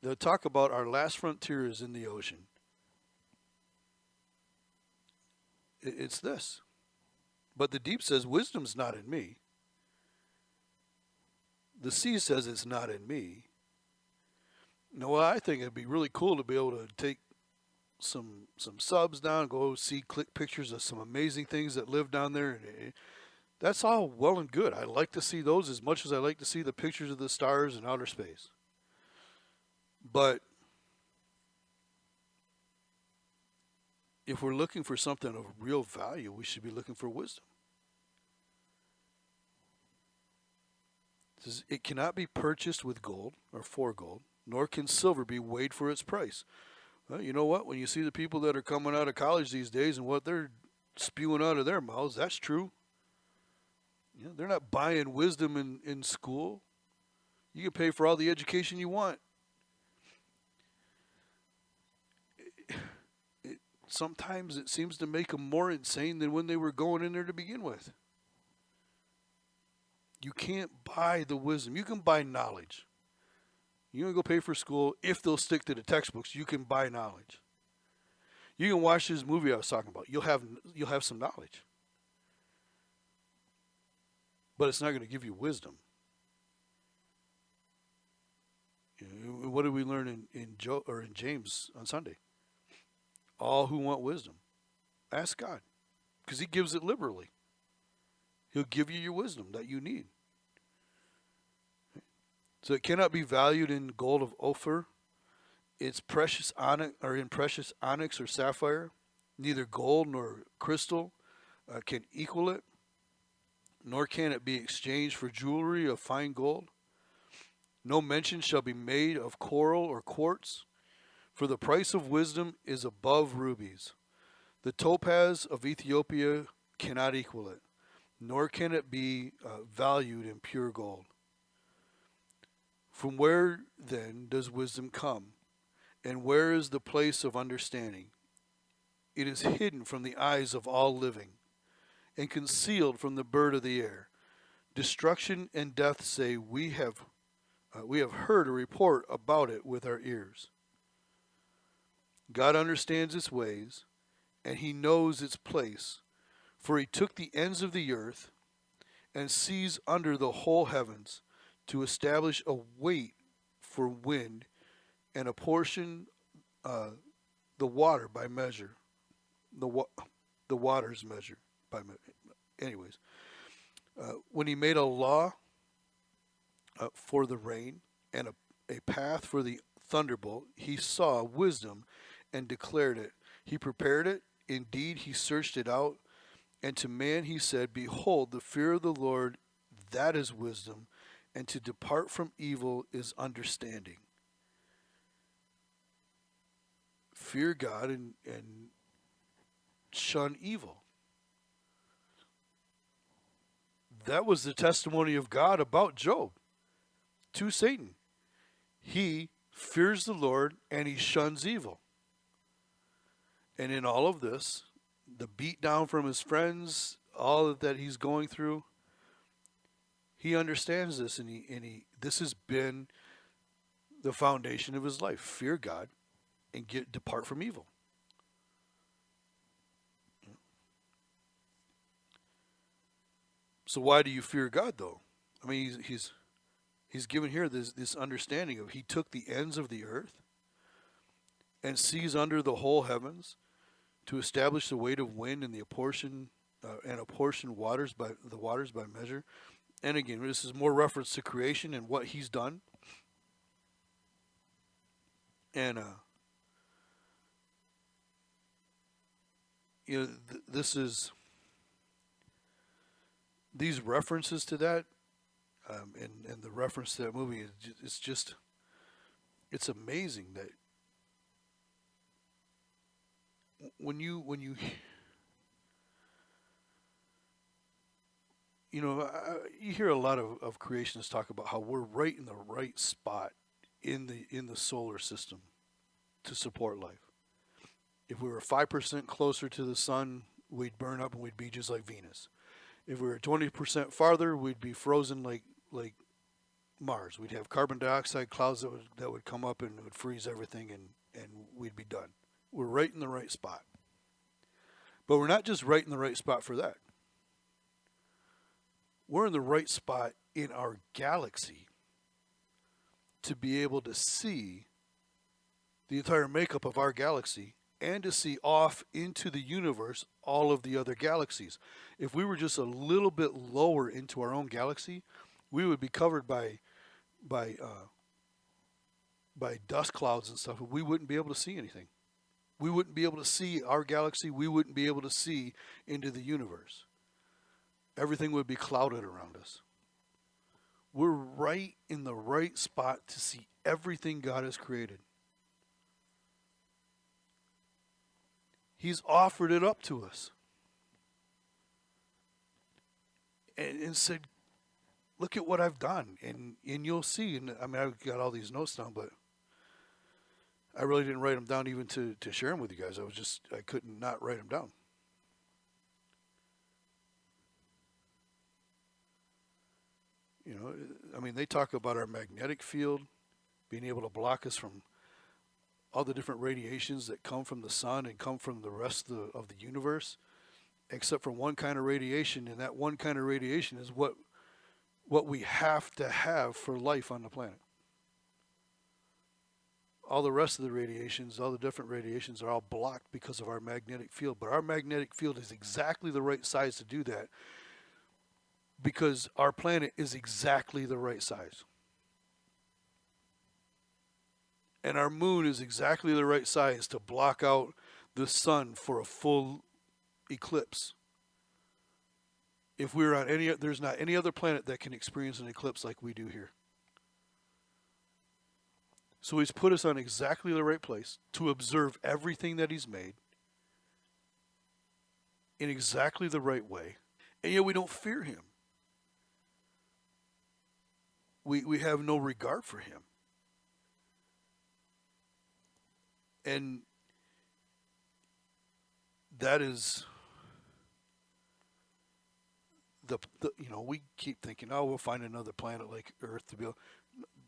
they'll talk about our last frontier is in the ocean. It's this. But the deep says, wisdom's not in me. The sea says it's not in me. You know what? I think it'd be really cool to be able to take some subs down, go see, click pictures of some amazing things that live down there. And that's all well and good. I like to see those as much as I like to see the pictures of the stars in outer space. But if we're looking for something of real value, we should be looking for wisdom. It says, it cannot be purchased with gold or for gold, nor can silver be weighed for its price. Well, you know what? When you see the people that are coming out of college these days and what they're spewing out of their mouths, that's true. You know, they're not buying wisdom in school. You can pay for all the education you want. Sometimes it seems to make them more insane than when they were going in there to begin with. You can't buy the wisdom. You can buy knowledge. You can go pay for school. If they'll stick to the textbooks, you can buy knowledge. You can watch this movie I was talking about. You'll have some knowledge. But it's not going to give you wisdom. You know, what did we learn in James on Sunday? All who want wisdom, ask God, because he gives it liberally. He'll give you your wisdom that you need. So it cannot be valued in gold of Ophir. It's precious onyx, or in precious onyx or sapphire. Neither gold nor crystal can equal it, nor can it be exchanged for jewelry of fine gold. No mention shall be made of coral or quartz, for the price of wisdom is above rubies. The topaz of Ethiopia cannot equal it, nor can it be valued in pure gold. From where, then, does wisdom come? And where is the place of understanding? It is hidden from the eyes of all living, and concealed from the bird of the air. Destruction and death say, we have heard a report about it with our ears. God understands its ways, and he knows its place, for he took the ends of the earth and sees under the whole heavens, to establish a weight for wind and apportion the water by measure. The waters measure by anyways. When he made a law for the rain and a path for the thunderbolt, he saw wisdom and declared it. He prepared it. Indeed, he searched it out. And to man he said, behold, the fear of the Lord, that is wisdom, and to depart from evil is understanding. Fear God and shun evil. That was the testimony of God about Job to Satan. He fears the Lord and he shuns evil. And in all of this, the beat down from his friends, all that he's going through, he understands this, and he this has been the foundation of his life. Fear God and depart from evil. So why do you fear God though? I mean, he's given here this understanding of he took the ends of the earth and sees under the whole heavens to establish the weight of wind and the apportion waters by measure. And again, this is more reference to creation and what he's done. And this is these references to that, and the reference to that movie is just it's amazing that when you you hear a lot of creationists talk about how we're right in the right spot in the solar system to support life. If we were 5% closer to the sun, we'd burn up and we'd be just like Venus. If we were 20% farther, we'd be frozen like Mars. We'd have carbon dioxide clouds that would come up and would freeze everything, and we'd be done. We're right in the right spot. But we're not just right in the right spot for that. We're in the right spot in our galaxy to be able to see the entire makeup of our galaxy and to see off into the universe all of the other galaxies. If we were just a little bit lower into our own galaxy, we would be covered by dust clouds and stuff. We wouldn't be able to see anything. We wouldn't be able to see our galaxy. We wouldn't be able to see into the universe. Everything would be clouded around us. We're right in the right spot to see everything God has created. He's offered it up to us. And said, look at what I've done. And you'll see. And I mean, I've got all these notes down, but I really didn't write them down even to share them with you guys. I couldn't not write them down. I mean, they talk about our magnetic field being able to block us from all the different radiations that come from the sun and come from the rest of the universe, except for one kind of radiation, and that one kind of radiation is what we have to have for life on the planet. All the rest of the radiations, all the different radiations are all blocked because of our magnetic field, but our magnetic field is exactly the right size to do that because our planet is exactly the right size. And our moon is exactly the right size to block out the sun for a full eclipse. If we're on there's not any other planet that can experience an eclipse like we do here. So he's put us on exactly the right place to observe everything that he's made in exactly the right way. And yet we don't fear him. We have no regard for him. And that is we keep thinking, oh, we'll find another planet like Earth to be able.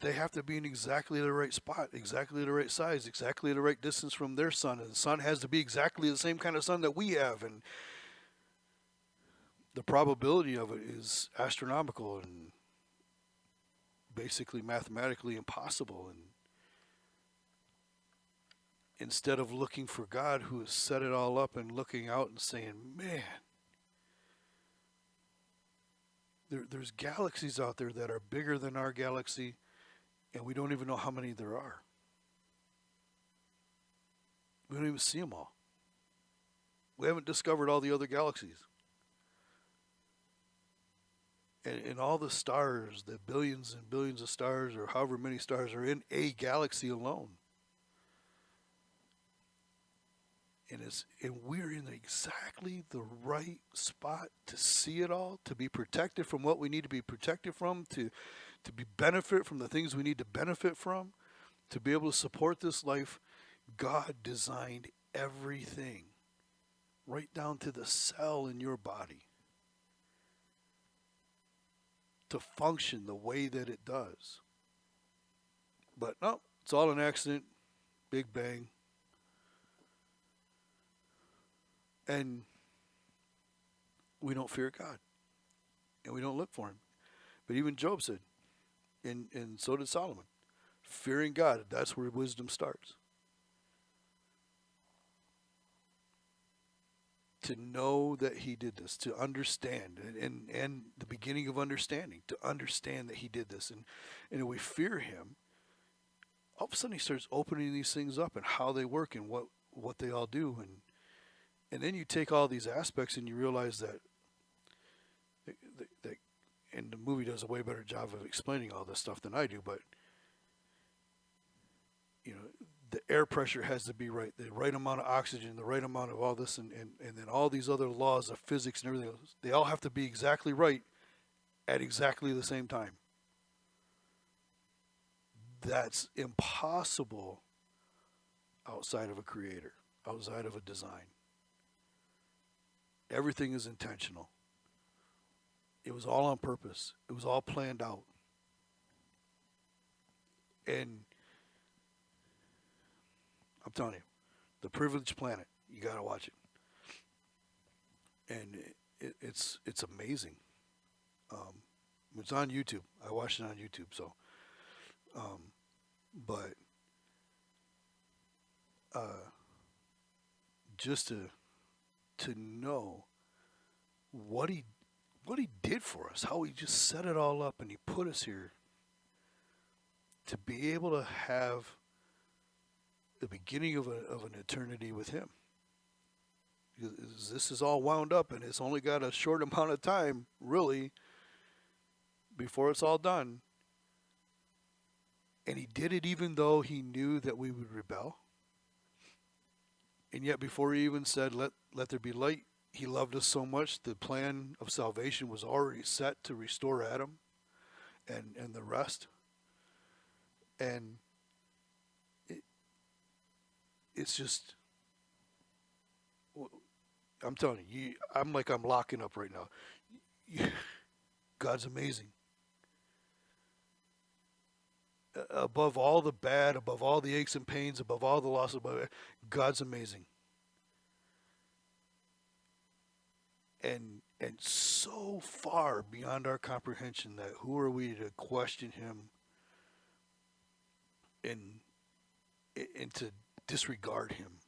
They have to be in exactly the right spot, exactly the right size, exactly the right distance from their sun. And the sun has to be exactly the same kind of sun that we have. And the probability of it is astronomical and basically mathematically impossible. And instead of looking for God who has set it all up and looking out and saying, man, there's galaxies out there that are bigger than our galaxy, and we don't even know how many there are. We don't even see them all. We haven't discovered all the other galaxies. And all the stars, the billions and billions of stars, or however many stars are in a galaxy alone. And we're in exactly the right spot to see it all, to be protected from what we need to be protected from, to benefit from the things we need to benefit from, to be able to support this life. God designed everything, right down to the cell in your body, to function the way that it does. But no, it's all an accident, big bang. And we don't fear God. And we don't look for him. But even Job said, and so did Solomon, fearing God, that's where wisdom starts. To know that he did this, to understand, and the beginning of understanding, to understand that he did this. And if we fear him, all of a sudden he starts opening these things up and how they work and what they all do. And then you take all these aspects and you realize that, and the movie does a way better job of explaining all this stuff than I do, but the air pressure has to be right, the right amount of oxygen, the right amount of all this, and then all these other laws of physics and everything else, they all have to be exactly right at exactly the same time. That's impossible outside of a creator, outside of a design. Everything is intentional. It was all on purpose. It was all planned out. And I'm telling you, The Privileged Planet, you got to watch it. And it's amazing. It's on YouTube. I watched it on YouTube, so. But just to know what he did for us, how he just set it all up and he put us here to be able to have the beginning of an eternity with him. Because this is all wound up and it's only got a short amount of time, really, before it's all done. And he did it even though he knew that we would rebel. And yet before he even said, let there be light, he loved us so much, the plan of salvation was already set to restore Adam and the rest. And it's just, I'm telling you, I'm locking up right now. God's amazing. Above all the bad, above all the aches and pains, above all the loss, God's amazing. And so far beyond our comprehension that who are we to question him and to disregard him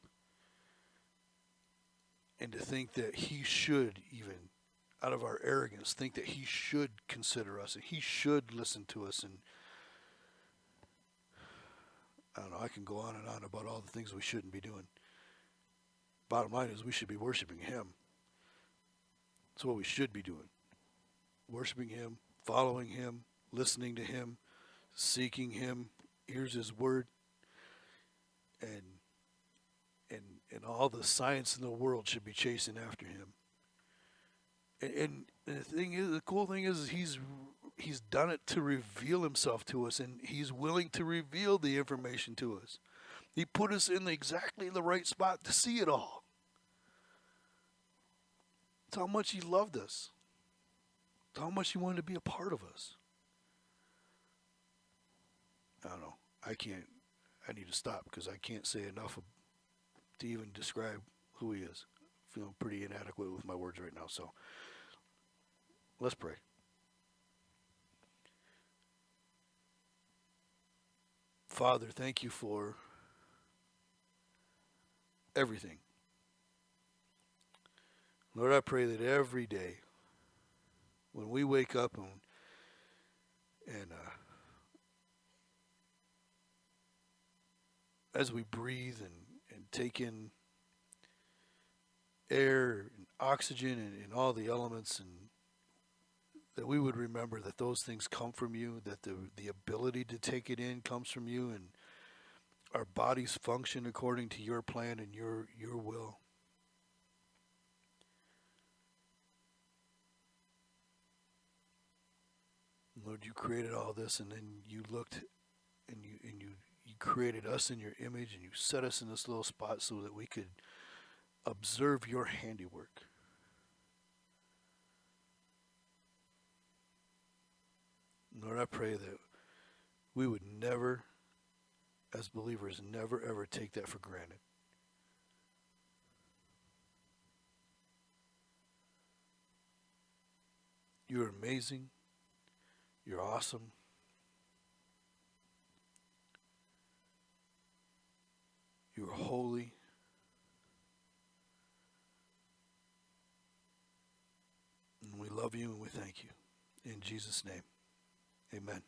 and to think that he should, even out of our arrogance, think that he should consider us and he should listen to us. And I don't know, I can go on and on about all the things we shouldn't be doing. Bottom line is we should be worshiping him. That's what we should be doing. Worshiping him, following him, listening to him, seeking him. Here's his word. And all the science in the world should be chasing after him. And the thing is, the cool thing is he's done it to reveal himself to us, and he's willing to reveal the information to us. He put us in exactly the right spot to see it all. That's how much he loved us. That's how much he wanted to be a part of us. I don't know. I need to stop because I can't say enough to even describe who he is. I feel pretty inadequate with my words right now, so let's pray. Father, thank you for everything. Lord, I pray that every day when we wake up and as we breathe and take in air and oxygen and all the elements, and that we would remember that those things come from you, that the ability to take it in comes from you, and our bodies function according to your plan and your will. Lord, you created all this, and then you looked and you created us in your image and you set us in this little spot so that we could observe your handiwork. Lord, I pray that we would never, as believers, never ever take that for granted. You're amazing. You're awesome. You're holy. And we love you and we thank you. In Jesus' name, amen.